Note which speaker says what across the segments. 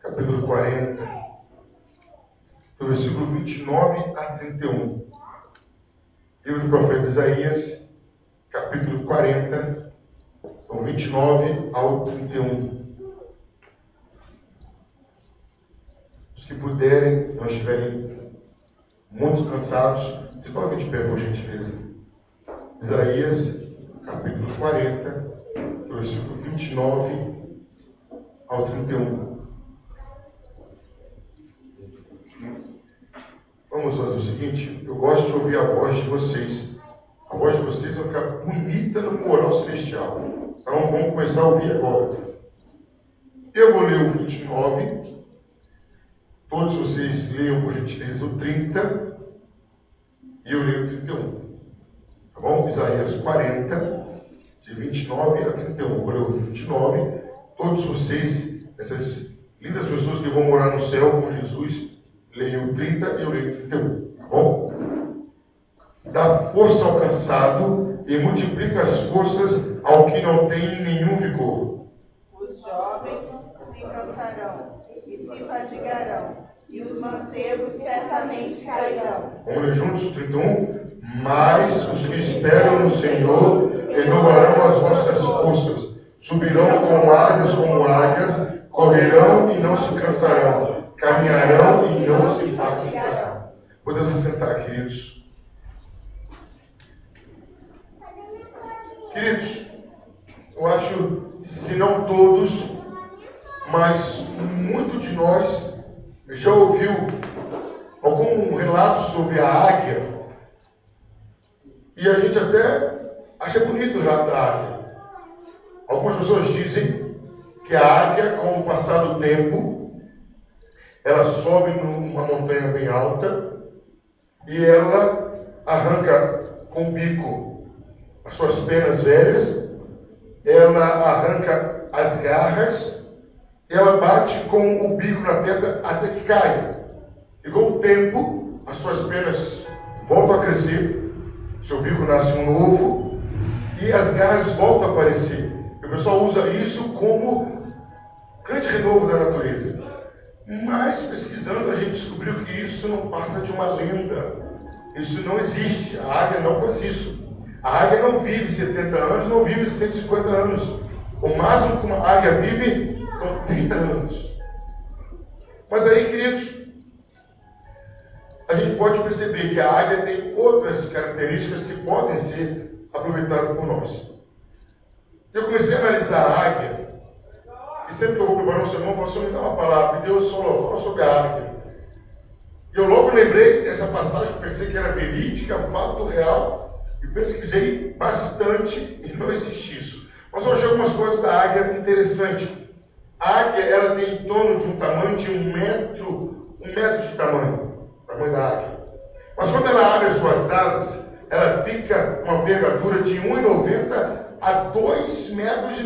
Speaker 1: capítulo 40, do versículo 29 a 31. Livro do profeta Isaías, capítulo 40, do 29 ao 31. Os que puderem, não estiverem muito cansados, se coloquem de pé, por gentileza. Isaías, capítulo 40, do versículo 29 ao 31. Vamos fazer o seguinte, eu gosto de ouvir a voz de vocês. A voz de vocês vai ficar bonita no coral celestial. Então vamos começar a ouvir agora. Eu vou ler o 29. Todos vocês leiam, por gentileza, o 30. E eu leio o 31. Tá bom? Isaías 40, de 29 a 31. Eu vou ler o 29. Todos vocês, essas lindas pessoas que vão morar no céu com Jesus, leiam o 30 e eu leio o 31. Tá bom? Dá força ao cansado e multiplica as forças ao que não tem nenhum vigor.
Speaker 2: Os jovens se cansarão e se fadigarão, e os mancebos certamente cairão.
Speaker 1: Vamos ler juntos, 31. Mas os que esperam no Senhor renovarão as vossas forças, subirão com asas como águias, correrão e não se cansarão, caminharão e não se fatigarão. Podemos assentar, queridos. Queridos, eu acho, se não todos, mas muito de nós já ouviu algum relato sobre a águia, e a gente até acha bonito o relato da águia. Algumas pessoas dizem que a águia, com o passar do tempo, ela sobe numa montanha bem alta e ela arranca com o bico as suas penas velhas, ela arranca as garras, ela bate com o bico na pedra até que caia. E com o tempo, as suas penas voltam a crescer, seu bico nasce um novo e as garras voltam a aparecer. O pessoal usa isso como grande renovo da natureza. Mas pesquisando a gente descobriu que isso não passa de uma lenda. Isso não existe. A águia não faz isso. A águia não vive 70 anos, não vive 150 anos. O máximo que uma águia vive são 30 anos. Mas aí, queridos, a gente pode perceber que a águia tem outras características que podem ser aproveitadas por nós. Eu comecei a analisar a águia, e sempre que eu vou preparar um sermão, eu falo assim, me dá uma palavra, e Deus falou, fala sobre a águia. E eu logo lembrei dessa passagem, pensei que era verídica, fato real, e pesquisei bastante, e não existe isso. Mas eu achei algumas coisas da águia interessantes. A águia, ela tem em torno de um tamanho de um metro de tamanho da águia. Mas quando ela abre as suas asas, ela fica uma envergadura de 1,90 a 2,5 metros.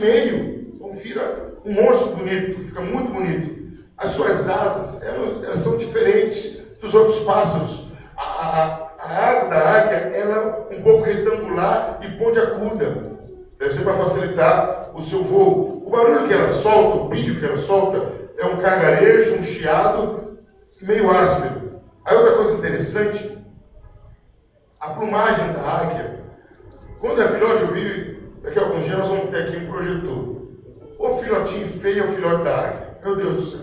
Speaker 1: Então vira um monstro bonito, fica muito bonito. As suas asas, elas são diferentes dos outros pássaros. A asa da águia, ela é um pouco retangular e pontiaguda. Deve ser para facilitar o seu voo. O barulho que ela solta, o brilho que ela solta, é um gargarejo, um chiado meio áspero. Aí outra coisa interessante, a plumagem da águia. Quando é filhote, eu vi, daqui a alguns dias nós vamos ter aqui um projetor. O filhotinho feio é o filhote da águia. Meu Deus do céu.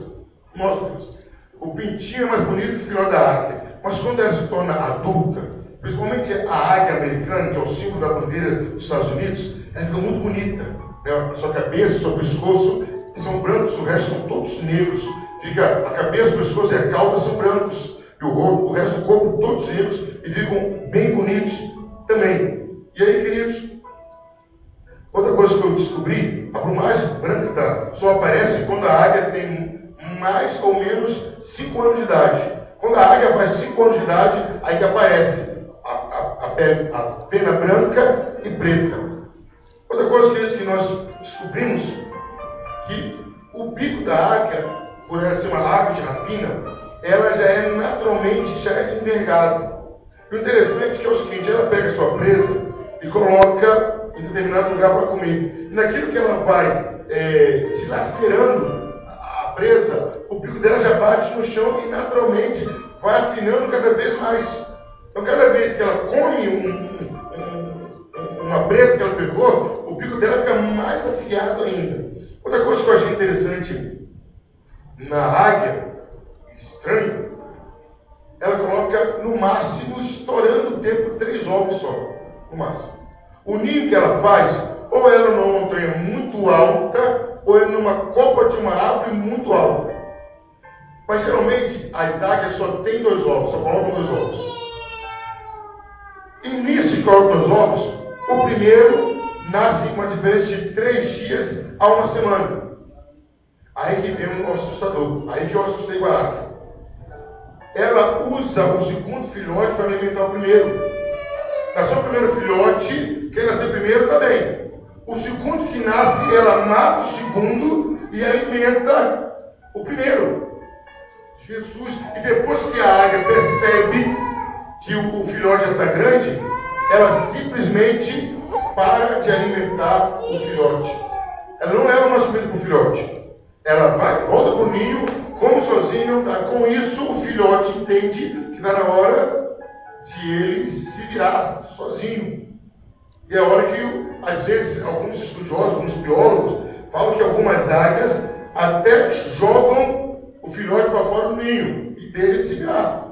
Speaker 1: Nossa Deus. O pintinho é mais bonito que o filhote da águia. Mas quando ela se torna adulta, principalmente a águia americana, que é o símbolo da bandeira dos Estados Unidos, ela fica muito bonita. Sua cabeça, seu pescoço são brancos, o resto são todos negros. Fica a cabeça, o pescoço e a cauda são brancos. E o resto do corpo todos negros e ficam bem bonitos também. E aí, queridos, outra coisa que eu descobri, a plumagem branca só aparece quando a águia tem mais ou menos 5 anos de idade. Quando a águia faz 5 anos de idade, aí que aparece a pena branca e preta. Outra coisa, queridos, que nós descobrimos, que o bico da águia, por ela ser uma ave de rapina, ela já é naturalmente envergada. O interessante é o seguinte, ela pega a sua presa e coloca em determinado lugar para comer. E naquilo que ela vai se lacerando, a presa, o bico dela já bate no chão e naturalmente vai afinando cada vez mais. Então, cada vez que ela come uma presa que ela pegou, o bico dela fica mais afiado ainda. Outra coisa que eu achei interessante na águia, estranho, ela coloca no máximo, estourando o tempo, 3 ovos só, no máximo. O ninho que ela faz, ou é numa montanha muito alta, ou é numa copa de uma árvore muito alta. Mas geralmente as águias só têm 2 ovos, só colocam 2 ovos. E nisso que colocam 2 ovos, o primeiro nasce com uma diferença de 3 dias a 1 semana. Aí que vem um assustador, aí que eu assustei com a águia. Ela usa o segundo filhote para alimentar o primeiro. Nasceu o primeiro filhote, quem nascer primeiro está bem. O segundo que nasce, ela mata o segundo e alimenta o primeiro. Jesus. E depois que a águia percebe que o filhote já está grande, ela simplesmente para de alimentar o filhote. Ela não leva mais comida para o filhote. Ela vai, volta para o ninho, come sozinho. Com isso, o filhote entende que está na hora de ele se virar sozinho. E é a hora que, às vezes, alguns estudiosos, alguns biólogos, falam que algumas águias até jogam o filhote para fora do ninho e deixam ele se virar.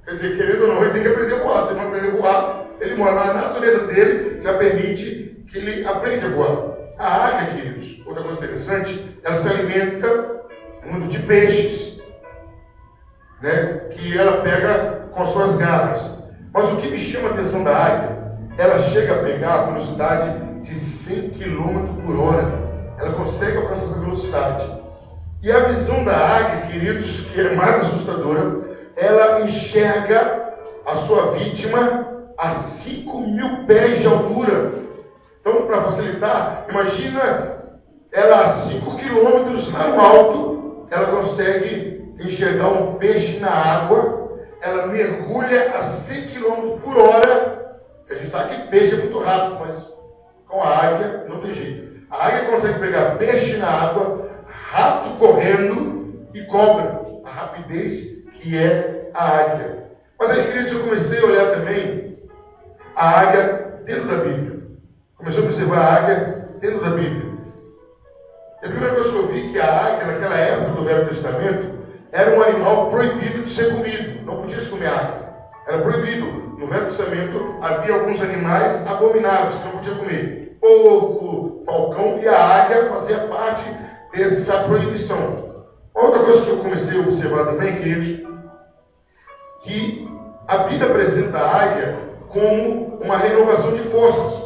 Speaker 1: Quer dizer, querendo ou não, ele tem que aprender a voar. Se ele não aprender a voar, ele mora na natureza dele, já permite que ele aprenda a voar. A águia, queridos, outra coisa interessante, ela se alimenta muito de peixes, né, que ela pega com as suas garras. Mas o que me chama a atenção da águia, ela chega a pegar a velocidade de 100 km por hora. Ela consegue alcançar essa velocidade. E a visão da águia, queridos, que é mais assustadora, ela enxerga a sua vítima a 5.000 pés de altura. Então, para facilitar, imagina ela a 5 quilômetros lá no alto, ela consegue enxergar um peixe na água, ela mergulha a 100 km por hora. A gente sabe que peixe é muito rápido, mas com a águia não tem jeito. A águia consegue pegar peixe na água, rato correndo e cobra. A rapidez que é a águia. Mas aí, queridos, eu comecei a olhar também a águia dentro da Bíblia. Comecei a observar a águia dentro da Bíblia. E a primeira coisa que eu vi que a águia, naquela época do Velho Testamento, era um animal proibido de ser comido. Não podia se comer águia. Era proibido. No Velho Testamento havia alguns animais abomináveis que não podia comer. Porco, falcão, e a águia fazia parte dessa proibição. Outra coisa que eu comecei a observar também, queridos, que a Bíblia apresenta a águia como uma renovação de forças.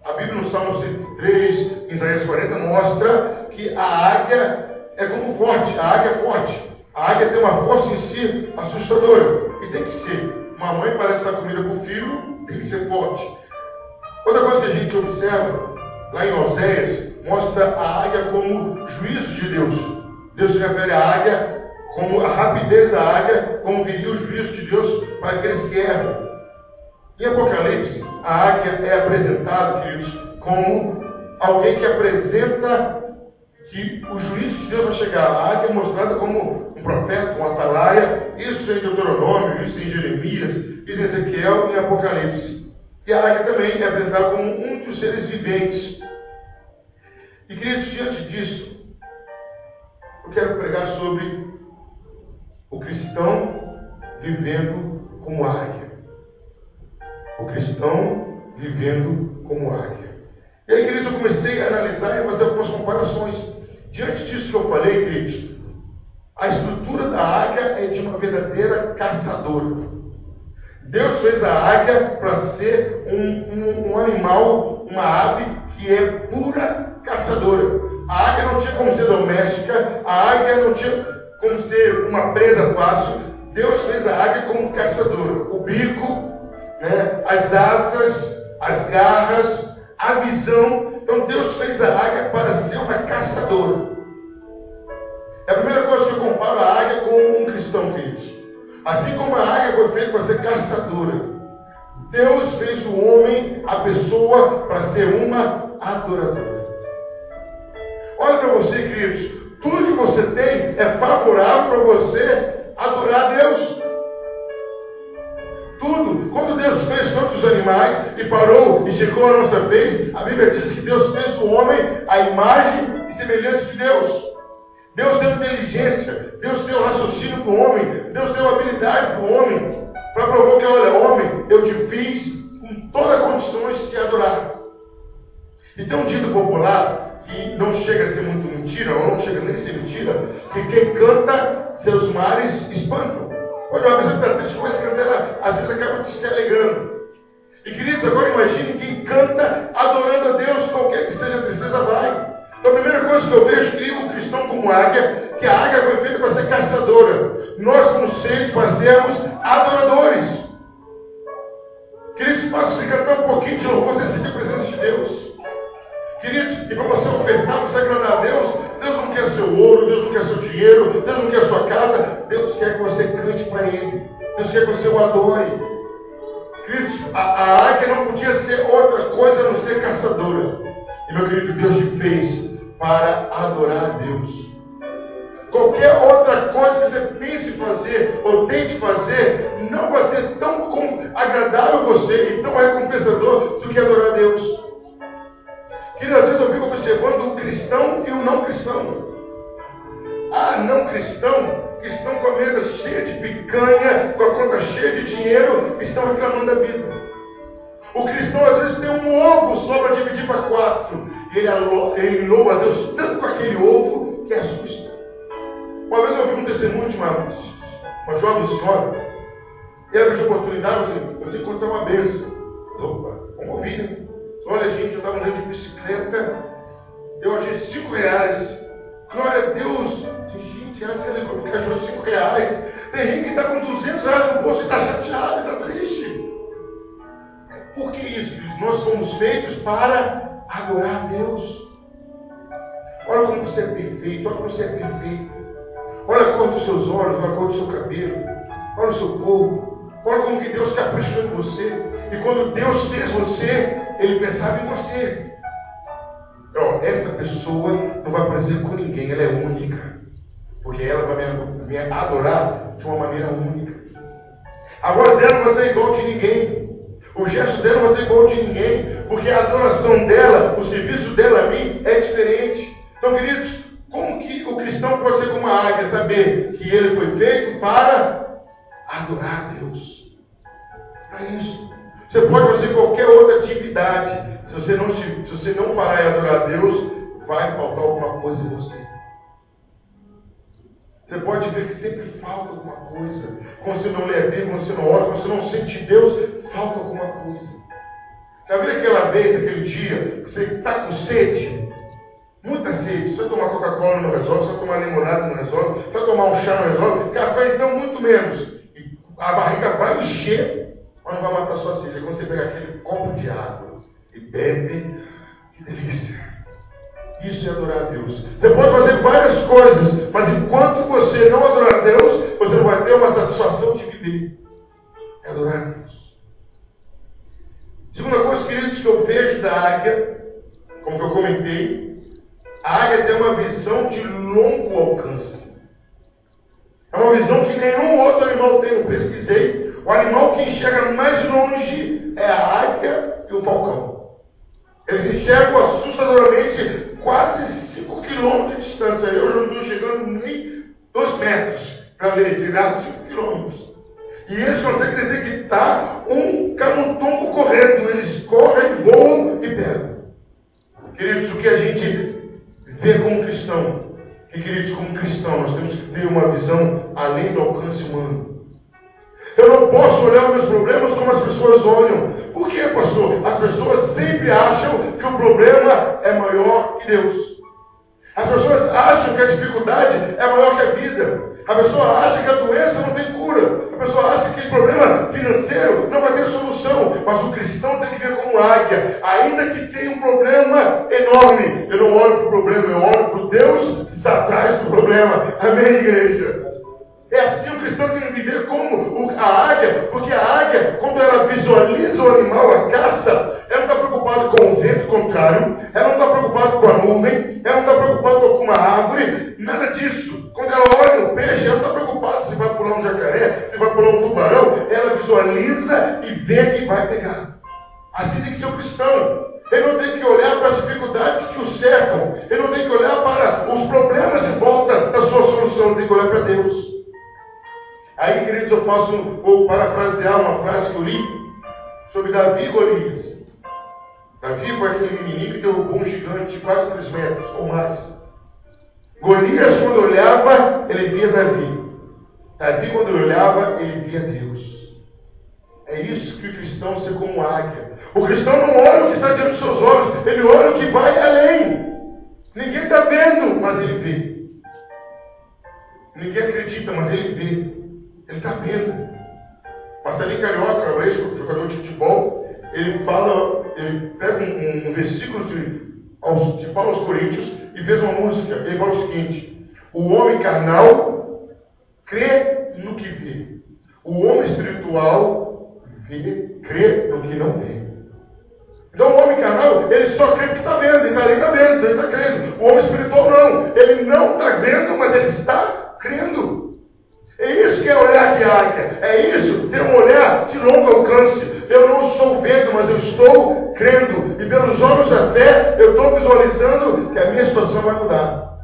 Speaker 1: A Bíblia no Salmo 103, em Isaías 40, mostra que a águia é como forte, a águia é forte. A águia tem uma força em si assustadora. E tem que ser. Uma mãe, para de dar comida para o filho, tem que ser forte. Outra coisa que a gente observa, lá em Oséias, mostra a águia como juízo de Deus. Deus se refere à águia como a rapidez da águia, como viria o juízo de Deus para aqueles que erram. Em Apocalipse, a águia é apresentada, queridos, como alguém que apresenta que o juízo de Deus vai chegar. A águia é mostrada como um profeta, um atalaia. Isso em Deuteronômio, isso em Jeremias, isso em Ezequiel e em Apocalipse. E a águia também é apresentada como um dos seres viventes. E, queridos, diante disso, eu quero pregar sobre o cristão vivendo como águia. O cristão vivendo como águia. E aí, queridos, eu comecei a analisar e fazer algumas comparações. Diante disso que eu falei, queridos, a estrutura da águia é de uma verdadeira caçadora. Deus fez a águia para ser um animal, uma ave que é pura caçadora. A águia não tinha como ser doméstica, a águia não tinha como ser uma presa fácil. Deus fez a águia como caçadora. O bico, né, as asas, as garras, a visão. Então Deus fez a águia para ser uma caçadora. É a primeira coisa que eu comparo a águia com um cristão, queridos. Assim como a águia foi feita para ser caçadora, Deus fez o homem, a pessoa, para ser uma adoradora. Olha para você, queridos, Tudo que você tem é favorável para você adorar a Deus. Tudo. Quando Deus fez todos os animais e parou e chegou a nossa vez, a Bíblia diz que Deus fez o homem à imagem e semelhança de Deus. Deus deu inteligência, Deus deu raciocínio para o homem, Deus deu habilidade para o homem, para provar que, olha, homem, eu te fiz com todas as condições de adorar. E tem um dito popular que não chega a ser muito mentira, ou não chega nem a ser mentira, que quem canta, seus mares espantam. Olha, uma pessoa que está triste, começa a cantar, às vezes acaba se alegrando. E queridos, agora imagine quem canta adorando a Deus, qualquer que seja a tristeza vai. Então, a primeira coisa que eu vejo, querido, o cristão como águia, que a águia foi feita para ser caçadora. Nós, como seres, fazemos adoradores. Queridos, basta você cantar um pouquinho de louvor, você sente a presença de Deus. Queridos, e para você ofertar, você agradar a Deus, Deus não quer seu ouro, Deus não quer seu dinheiro, Deus não quer sua casa, Deus quer que você cante para Ele, Deus quer que você o adore. Queridos, a águia não podia ser outra coisa a não ser caçadora. E meu querido, Deus te fez para adorar a Deus. Qualquer outra coisa que você pense fazer ou tente fazer, não vai ser tão agradável a você e tão recompensador do que adorar a Deus. Querido, às vezes eu fico observando o cristão e o não cristão. Não cristão, que estão com a mesa cheia de picanha, com a conta cheia de dinheiro, estão reclamando da vida. O cristão às vezes tem um ovo só para dividir para 4. Ele louva a Deus tanto com aquele ovo que assusta. Uma vez eu ouvi um testemunho de uma jovem senhora. E ela me deu oportunidade, eu falei, eu tenho que contar uma bênção. Opa, vamos ouvir, né? Olha, gente, eu estava andando de bicicleta, eu achei R$5. Glória a Deus. Gente, ela se alegrou porque achou R$5. Tem gente que está com R$200 no bolso e está chateado, está triste. Por que isso, queridos? Nós somos feitos para adorar a Deus. Olha como você é perfeito, olha como você é perfeito. Olha a cor dos seus olhos, olha a cor do seu cabelo, olha o seu corpo. Olha como que Deus caprichou em você. E quando Deus fez você, Ele pensava em você. Então, essa pessoa não vai parecer com ninguém, ela é única. Porque ela vai me adorar de uma maneira única. A voz dela não vai ser igual de ninguém. O gesto dela não vai ser igual de ninguém. Porque a adoração dela, o serviço dela a mim é diferente. Então, queridos, como que o cristão pode ser como uma águia, saber que ele foi feito para adorar a Deus? Para isso. Você pode fazer qualquer outra atividade. Se você não parar e adorar a Deus, vai faltar alguma coisa em você. Você pode ver que sempre falta alguma coisa. Quando você não lê a Bíblia, quando você não ora, quando você não sente Deus, falta alguma coisa. Já viu aquela vez, aquele dia, que você está com sede? Muita sede. Se você tomar Coca-Cola não resolve, se você tomar limonada não resolve, se você tomar um chá não resolve, café então muito menos. E a barriga vai encher, mas não vai matar a sua sede. É quando você pega aquele copo de água e bebe, que delícia. Isso é adorar a Deus. Você pode fazer várias coisas, mas enquanto você não adorar a Deus, você não vai ter uma satisfação de viver. É adorar a Deus. Segunda coisa, queridos, que eu vejo da águia, como que eu comentei, a águia tem uma visão de longo alcance. É uma visão que nenhum outro animal tem. Eu pesquisei. O animal que enxerga mais longe é a águia e o falcão. Eles enxergam assustadoramente quase 5 quilômetros de distância. Eu não estou chegando nem 2 metros para ler, tirado 5 quilômetros. E eles conseguem detectar um camundongo correndo. Eles correm, voam e pegam. Queridos, o que a gente vê como cristão? Que, queridos, como cristão, nós temos que ter uma visão além do alcance humano. Eu não posso olhar os meus problemas como as pessoas olham. Por quê, pastor? As pessoas sempre acham que o problema é maior que Deus. As pessoas acham que a dificuldade é maior que a vida. A pessoa acha que a doença não tem cura. A pessoa acha que aquele problema financeiro não vai ter solução. Mas o cristão tem que ver como águia. Ainda que tenha um problema enorme, eu não olho para o problema, eu olho para o Deus que está atrás do problema. Amém, igreja? É assim o cristão tem que viver como a águia, porque a águia, quando ela visualiza o animal, a caça, ela não está preocupada com o vento contrário, ela não está preocupada com a nuvem, ela não está preocupada com uma árvore, nada disso. Quando ela olha no peixe, ela não está preocupada se vai pular um jacaré, se vai pular um tubarão. Ela visualiza e vê que vai pegar. Assim tem que ser o cristão. Ele não tem que olhar para as dificuldades que o cercam. Ele não tem que olhar para os problemas em volta da sua solução. Ele tem que olhar para Deus. Aí, queridos, vou parafrasear uma frase que eu li sobre Davi e Golias. Davi foi aquele menino que derrubou um gigante de quase 3 metros ou mais. Golias, quando olhava, ele via Davi. Davi, quando ele olhava, ele via Deus. É isso que o cristão ser como águia. O cristão não olha o que está diante dos seus olhos, ele olha o que vai além. Ninguém está vendo, mas ele vê. Ninguém acredita, mas ele vê. Ele está vendo. Marcelinho Carioca, o ex-jogador de futebol, ele pega um versículo de Paulo aos Coríntios e fez uma música. Ele fala o seguinte: o homem carnal crê no que vê. O homem espiritual crê no que não vê. Então o homem carnal, ele só crê porque está vendo, ele está ali, está vendo, ele está crendo. O homem espiritual não, ele não está vendo, mas ele está crendo. É isso que é olhar de águia, é isso, ter um olhar de longo alcance. Eu não estou vendo, mas eu estou crendo. E pelos olhos da fé, eu estou visualizando que a minha situação vai mudar.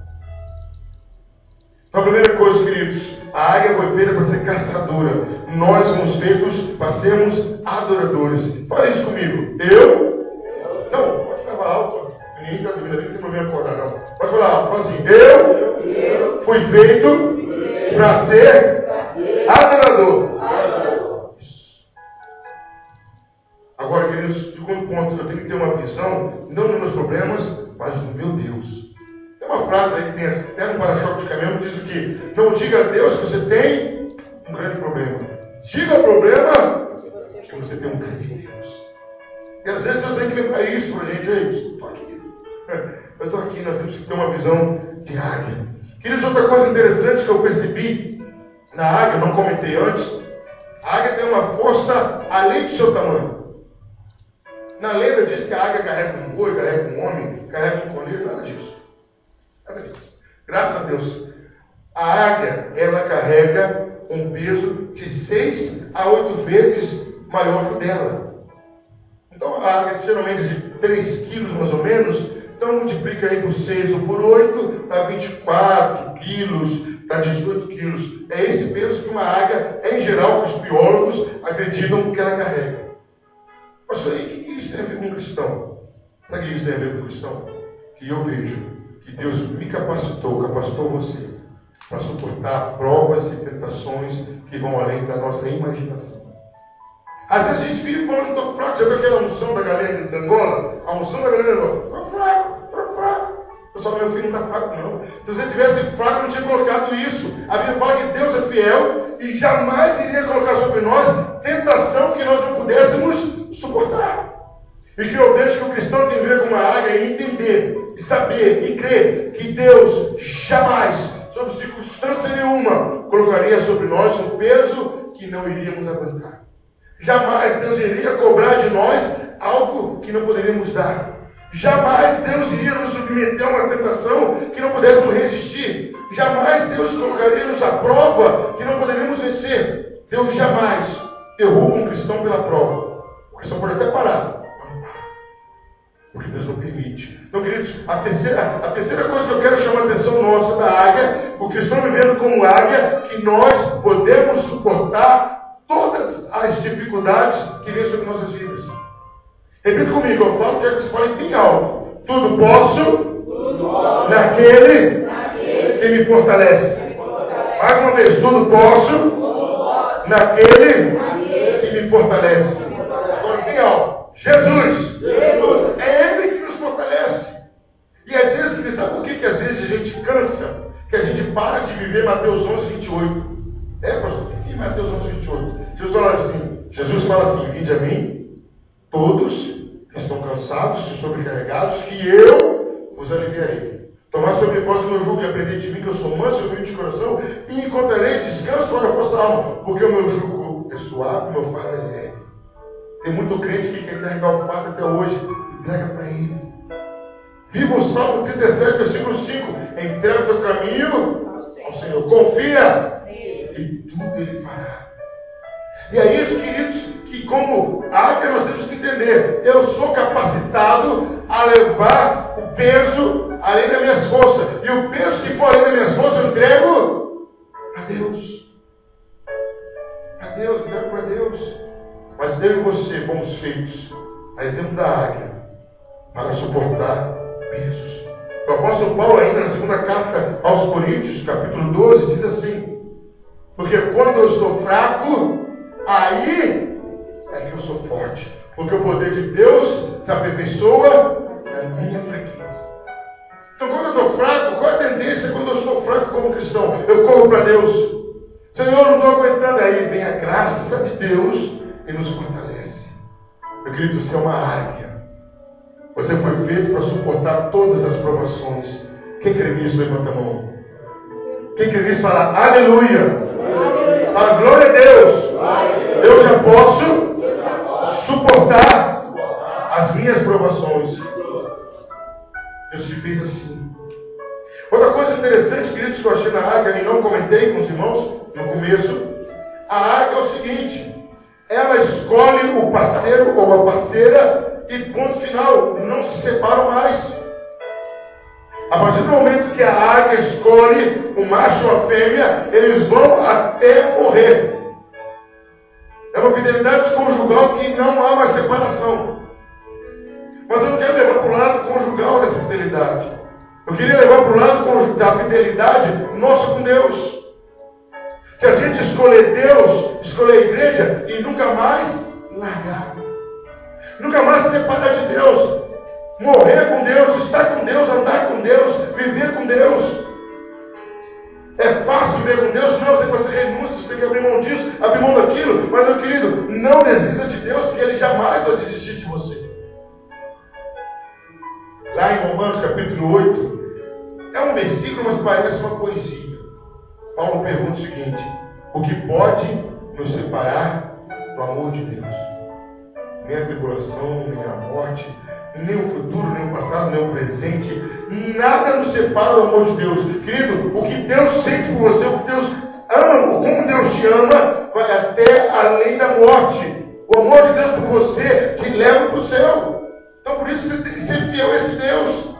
Speaker 1: Então, a primeira coisa, queridos, a águia foi feita para ser caçadora. Nós somos feitos para sermos adoradores. Fala isso comigo. Não, pode falar alto. Ninguém está dormindo ali, não tem problema acordar, não. Pode falar alto, fala assim. Eu fui feito para ser adorador. Agora, queridos, de quanto ponto eu tenho que ter uma visão, não dos meus problemas, mas do meu Deus. Tem uma frase aí que tem até no para-choque de caminhão que diz o quê? Não diga a Deus que você tem um grande problema. Diga ao problema que você tem um grande Deus. E às vezes Deus tem que lembrar isso para a gente. Ei, estou aqui. Eu estou aqui, nós temos que ter uma visão de águia. Queridos, outra coisa interessante que eu percebi na águia, não comentei antes, a águia tem uma força além do seu tamanho. Na lenda diz que a águia carrega um boi, carrega um homem, carrega um cordeiro, nada disso. Nada disso. Graças a Deus. A águia, ela carrega um peso de 6 a 8 vezes maior que o dela. Então a águia, geralmente de 3 quilos mais ou menos, então multiplica aí por 6 ou por 8, dá 24 quilos, dá 18 quilos. É esse peso que uma águia, em geral, os biólogos acreditam que ela carrega. Mas o que isso tem a ver com o cristão? Sabe o que isso tem a ver com o cristão? Que eu vejo que Deus me capacitou você, para suportar provas e tentações que vão além da nossa imaginação. Às vezes a gente vive falando, estou fraco. Já viu aquela unção da galera de Angola? A unção da galera de Angola, estou fraco. Eu só, meu filho não está fraco não. Se você tivesse fraco, eu não tinha colocado isso. A Bíblia fala que Deus é fiel e jamais iria colocar sobre nós tentação que nós não pudéssemos suportar. E que eu vejo que o cristão tem que ver com uma águia e entender, e saber, e crer que Deus jamais, sob circunstância nenhuma, colocaria sobre nós um peso que não iríamos aguentar. Jamais Deus iria cobrar de nós algo que não poderíamos dar. Jamais Deus iria nos submeter a uma tentação que não pudéssemos resistir. Jamais Deus colocaria-nos à prova que não poderíamos vencer. Deus jamais derruba um cristão pela prova. O cristão pode até parar, mas não para. Porque Deus não permite. Então, queridos, a terceira coisa que eu quero chamar a atenção nossa da águia, o cristão vivendo como águia, que nós podemos suportar todas as dificuldades que vêm sobre nossas vidas. Repita comigo, eu falo, quero que você fale bem alto. Tudo posso naquele que me fortalece. Mais uma vez, tudo posso naquele que me fortalece. Agora bem alto. Jesus. É Ele que nos fortalece. E às vezes, sabe por que às vezes a gente cansa? Que a gente para de viver Mateus 11, 28. Pastor, o que é Mateus 11, 28? Jesus fala assim, vinde a mim, todos que estão cansados e sobrecarregados, que eu vos aliviarei. Tomai sobre vós o meu jugo e aprendei de mim, que eu sou manso e humilde de coração, e encontrareis descanso para a vossa alma, porque o meu jugo é suave, o meu fardo é leve. Tem muito crente que quer carregar o fardo até hoje, entrega para ele. Viva o Salmo 37, versículo 5. Entrega o teu caminho ao Senhor. Confia e tudo Ele fará. E é isso, queridos, que como águia nós temos que entender. Eu sou capacitado a levar o peso além das minhas forças. E o peso que for além das minhas forças eu entrego a Deus. A Deus, eu entrego para Deus. Mas eu e você fomos feitos, a exemplo da águia, para suportar pesos. O apóstolo Paulo, ainda na segunda carta aos Coríntios, capítulo 12, diz assim: porque quando eu estou fraco, aí é que eu sou forte. Porque o poder de Deus se aperfeiçoa na minha fraqueza. Então, quando eu estou fraco, qual é a tendência quando eu estou fraco como cristão? Eu corro para Deus. Senhor, não estou aguentando. Aí vem a graça de Deus e nos fortalece. Meu querido, você é uma águia. Você foi feito para suportar todas as provações. Quem crê nisso, levanta a mão. Quem crê nisso, fala aleluia. A glória a Deus. Eu já posso suportar as minhas provações. Deus te fez assim. Outra coisa interessante, queridos, que eu achei na águia e não comentei com os irmãos no começo. A águia é o seguinte: ela escolhe o parceiro ou a parceira e ponto final, não se separam mais. A partir do momento que a águia escolhe o macho ou a fêmea, eles vão até morrer. É uma fidelidade conjugal que não há mais separação. Mas eu não quero levar para o lado conjugal dessa fidelidade. Eu queria levar para o lado da fidelidade nossa com Deus. Se a gente escolher Deus, escolher a igreja e nunca mais largar. Nunca mais se separar de Deus. Morrer com Deus, estar com Deus, andar com Deus, viver com Deus. É fácil viver com Deus? Não, tem que fazer renúncias, tem que abrir mão disso, abrir mão daquilo. Mas, meu querido, não desista de Deus, porque Ele jamais vai desistir de você. Lá em Romanos capítulo 8, é um versículo, mas parece uma poesia. Paulo pergunta o seguinte: o que pode nos separar do amor de Deus? Nem a tribulação, nem a morte, nem o futuro, nem o passado, nem o presente, nada nos separa do amor de Deus. Querido, o que Deus sente por você, o que Deus ama, como Deus te ama, vai até além da morte. O amor de Deus por você te leva para o céu. Então por isso você tem que ser fiel a esse Deus.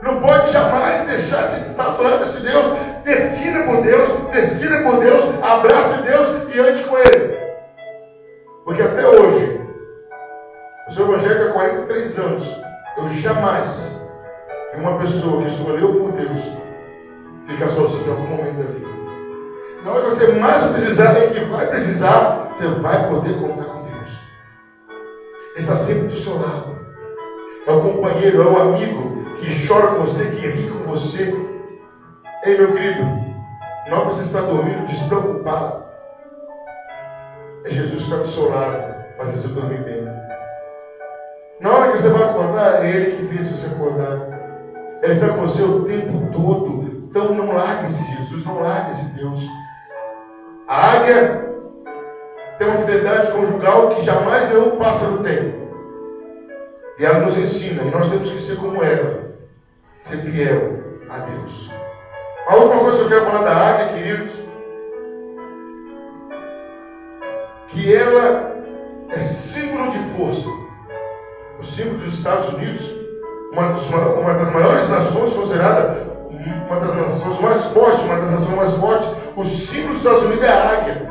Speaker 1: Não pode jamais deixar de estar do lado desse Deus. Defina por Deus, decida por Deus, abrace Deus e ande com Ele. Porque até hoje, eu sou evangélico há 43 anos. Eu jamais vi uma pessoa que escolheu por Deus ficar sozinha em algum momento da vida. Na hora que você mais precisar, e que vai precisar, você vai poder contar com Deus. Ele está sempre do seu lado. É o companheiro, é o amigo que chora com você, que ri com você. Ei, meu querido, na hora que você está dormindo despreocupado, é Jesus que está do seu lado, fazendo você dormir bem. Na hora que você vai acordar, é Ele que fez você acordar. Ele está com você o tempo todo. Então não largue esse Jesus, não largue esse Deus. A águia tem uma fidelidade conjugal que jamais nenhum pássaro tem. E ela nos ensina, e nós temos que ser como ela, ser fiel a Deus. A última coisa que eu quero falar da águia, queridos, que ela é símbolo de força. O símbolo dos Estados Unidos, uma das maiores nações, considerada uma das nações mais fortes, uma das nações mais fortes, o símbolo dos Estados Unidos é a águia.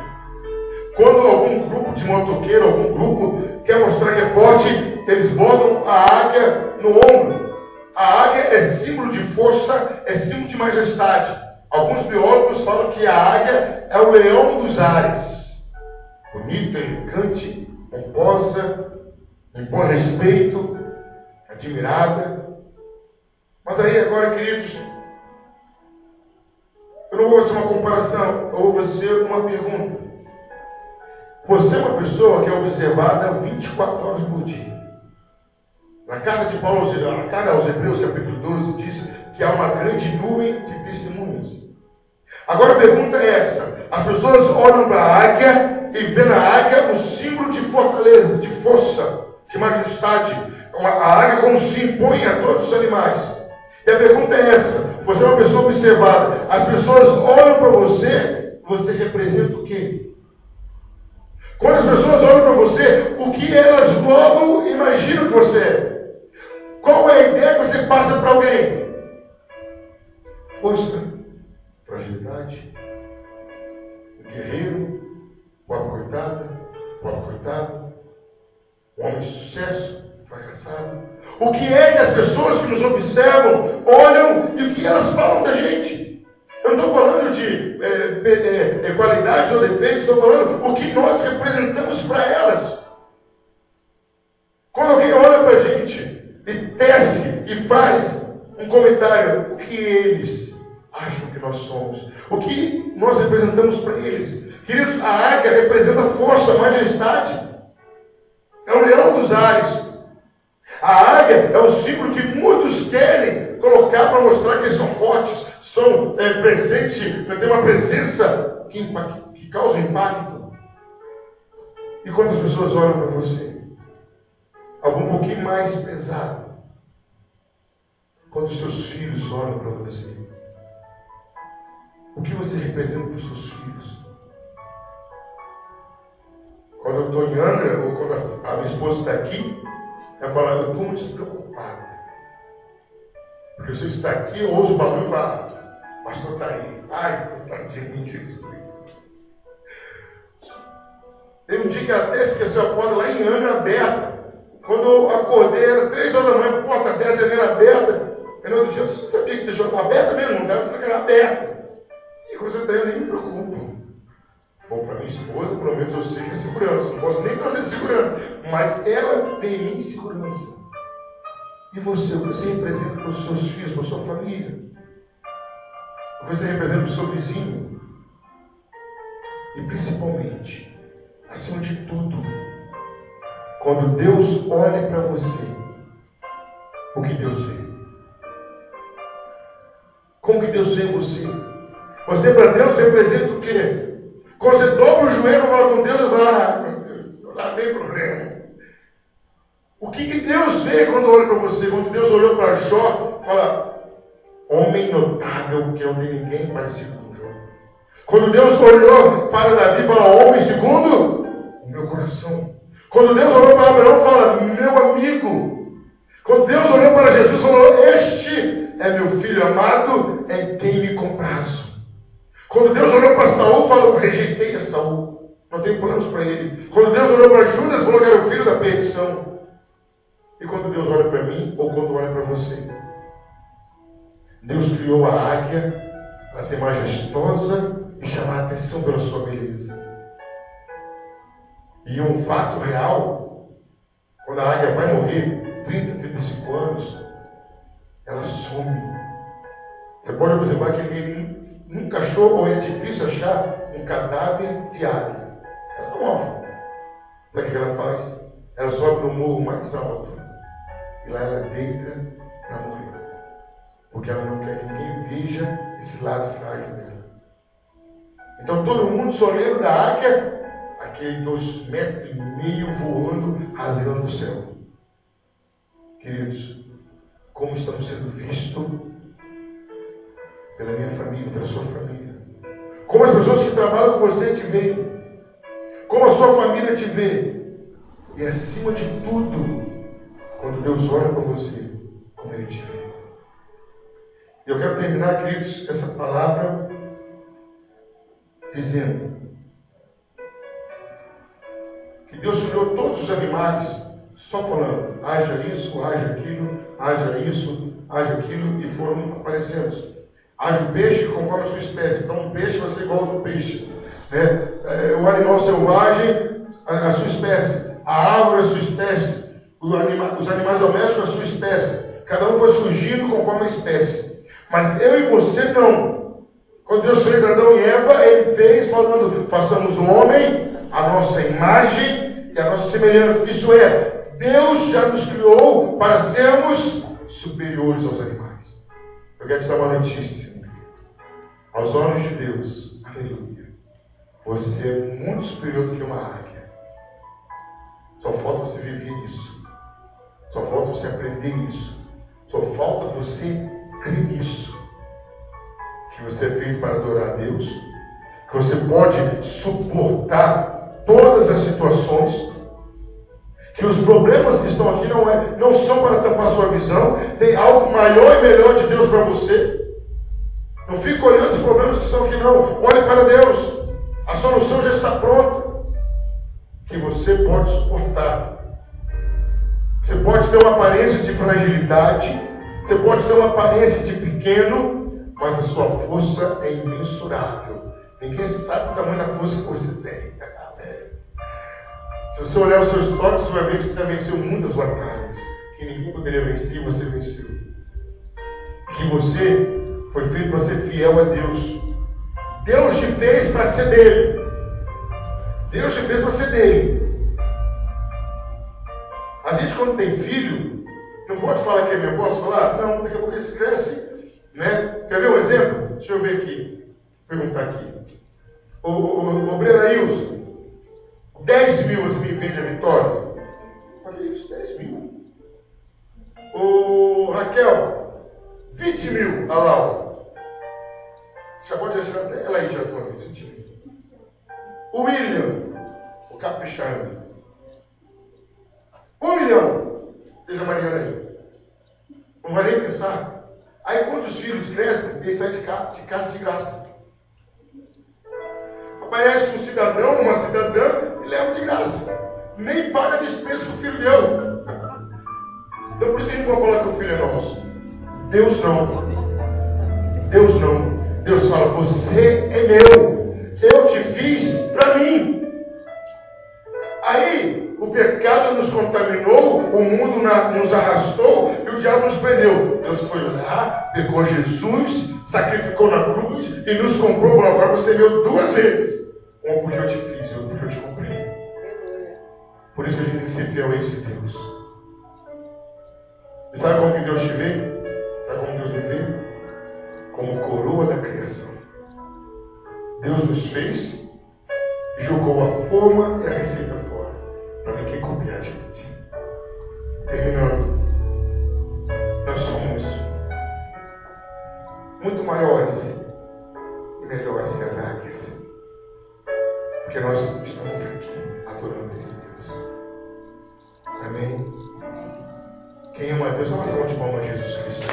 Speaker 1: Quando algum grupo de motoqueiro, algum grupo quer mostrar que é forte, eles botam a águia no ombro. A águia é símbolo de força, é símbolo de majestade. Alguns biólogos falam que a águia é o leão dos ares. Bonita, elegante, pomposa, impõe respeito, admirada. Mas aí agora, queridos, eu não vou fazer uma comparação, eu vou fazer uma pergunta. Você é uma pessoa que é observada 24 horas por dia. Na carta de Paulo, a carta aos Hebreus, capítulo 12, diz que há uma grande nuvem de testemunhas. Agora a pergunta é essa: as pessoas olham para a águia e vê na águia um símbolo de fortaleza, de força, de majestade, A águia como se impõe a todos os animais. E a pergunta é essa: você é uma pessoa observada, as pessoas olham para você, você representa o quê? Quando as pessoas olham para você, o que elas logo imaginam que você é? Qual é a ideia que você passa para alguém? Força, fragilidade, guerreiro, pobre coitado, homem de sucesso, fracassado. O que é que as pessoas que nos observam olham e o que elas falam da gente? Eu não estou falando de qualidades ou defeitos, estou falando o que nós representamos para elas. Quando alguém olha para a gente e tece e faz um comentário, o que eles acham que nós somos? O que nós representamos para eles? Queridos, a águia representa força, majestade. É o leão dos ares. A águia é o símbolo que muitos querem colocar para mostrar que eles são fortes, são presentes, têm uma presença que causa impacto. E quando as pessoas olham para você, algo um pouquinho mais pesado. Quando os seus filhos olham para você, o que você representa para os seus filhos? Quando eu estou em Angra, ou quando a minha esposa está aqui, ela fala: eu estou muito despreocupada. Porque se eu estar aqui, eu ouço o barulho e falo: o pastor está aí. Ai, coitado de mim, Jesus. Teve um dia que ela até esqueceu a porta lá em Angra aberta. Quando eu acordei, era 3 horas da manhã, porta aberta, janela aberta. E no outro dia, você sabia que deixou aberta mesmo? Não dava, você está aberta. E quando você está aí, eu nem me preocupo. Bom, para minha esposa, pelo menos eu sei que é segurança. Não posso nem trazer segurança. Mas ela tem em mim segurança. E você, o que você representa para os seus filhos, para a sua família? O que você representa para o seu vizinho? E principalmente, acima de tudo, quando Deus olha para você, o que Deus vê? Como que Deus vê você? Você para Deus representa o quê? Quando você dobra o joelho e fala com Deus, você fala: meu Deus, lá tem problema. O que Deus vê quando olha para você? Quando Deus olhou para Jó, fala: homem notável, que não tem ninguém parecido com Jó. Quando Deus olhou para Davi, fala: homem segundo o meu coração. Quando Deus olhou para Abraão, fala: meu amigo. Quando Deus olhou para Jesus, falou: este é meu filho amado, é quem me comprazo. Quando Deus olhou para Saul, falou: rejeitei a Saul, não tenho planos para ele. Quando Deus olhou para Judas, falou que era o filho da perdição. E quando Deus olha para mim, ou quando olha para você, Deus criou a águia para ser majestosa e chamar a atenção pela sua beleza. E um fato real, quando a águia vai morrer, 35 anos, ela some. Você pode observar que ninguém nunca achou, ou é difícil achar, um cadáver de águia. Ela não morre. Sabe o que ela faz? Ela sobe no morro mais alto. E lá ela deita para morrer. Porque ela não quer que ninguém veja esse lado frágil dela. Então todo mundo só lembra da águia, aquele 2,5 metros voando, rasgando o céu. Queridos, como estamos sendo vistos pela minha família, pela sua família. Como as pessoas que trabalham com você te veem. Como a sua família te vê. E acima de tudo, quando Deus olha para você, como Ele te vê. E eu quero terminar, queridos, essa palavra dizendo que Deus criou todos os animais, só falando: haja isso, haja aquilo, haja isso, haja aquilo, e foram aparecendo. Haja o peixe conforme a sua espécie. Então, um peixe vai ser igual ao do peixe. Né? O animal selvagem, a sua espécie. A árvore, a sua espécie. Os animais domésticos, a sua espécie. Cada um foi surgindo conforme a espécie. Mas eu e você não. Quando Deus fez Adão e Eva, Ele fez falando: façamos o homem a nossa imagem e a nossa semelhança. Isso é, Deus já nos criou para sermos superiores aos animais. Eu quero te dar uma notícia. Aos olhos de Deus, aleluia, você é muito superior do que uma águia. Só falta você viver isso. Só falta você aprender isso. Só falta você crer nisso. Que você é feito para adorar a Deus. Que você pode suportar todas as situações. Que os problemas que estão aqui não são para tampar a sua visão. Tem algo maior e melhor de Deus para você. Não fique olhando os problemas que estão aqui, não. Olhe para Deus. A solução já está pronta. Que você pode suportar. Você pode ter uma aparência de fragilidade. Você pode ter uma aparência de pequeno. Mas a sua força é imensurável. Ninguém sabe o tamanho da força que você tem. Se você olhar o seu histórico, você vai ver que você já venceu muitas batalhas. Que ninguém poderia vencer e você venceu. Que você foi feito para ser fiel a Deus. Deus te fez para ser dele. Deus te fez para ser dele. A gente, quando tem filho, não pode falar que é meu. Posso falar? Não, daqui a pouco eles crescem. Né? Quer ver um exemplo? Deixa eu ver aqui. Perguntar aqui. O Brenailson, 10 mil você me vende a Vitória? Olha isso, 10 mil. O Raquel, 20 mil a Laura. Você já pode achar até ela aí já com 20 mil. O William, o Caprichando, 1 milhão. Veja a Mariana aí. Não vai nem pensar. Aí quando os filhos crescem, eles saem de casa de graça. Aparece um cidadão, uma cidadã, e leva de graça. Nem paga a despesa que o filho deu. Então por isso que a gente pode falar que o filho é nosso. Deus não. Deus não. Deus fala, você é meu. Eu te fiz para mim. Aí o pecado nos contaminou, o mundo nos arrastou e o diabo nos prendeu. Deus foi lá, pegou Jesus, sacrificou na cruz e nos comprou. Falou, agora você é meu 2 vezes. Uma porque eu te fiz, outra porque eu te comprei. Por isso que a gente tem que ser fiel a esse Deus. E sabe como que Deus te vê? Sabe como Deus me vê? Como coroa da criação. Deus nos fez e jogou a forma e a receita fora, para ninguém copiar a gente. Terminando, nós somos muito maiores e melhores que as águias, porque nós estamos aqui adorando esse Deus. Amém? Quem ama a Deus, dá uma salva de palmas a Jesus Cristo.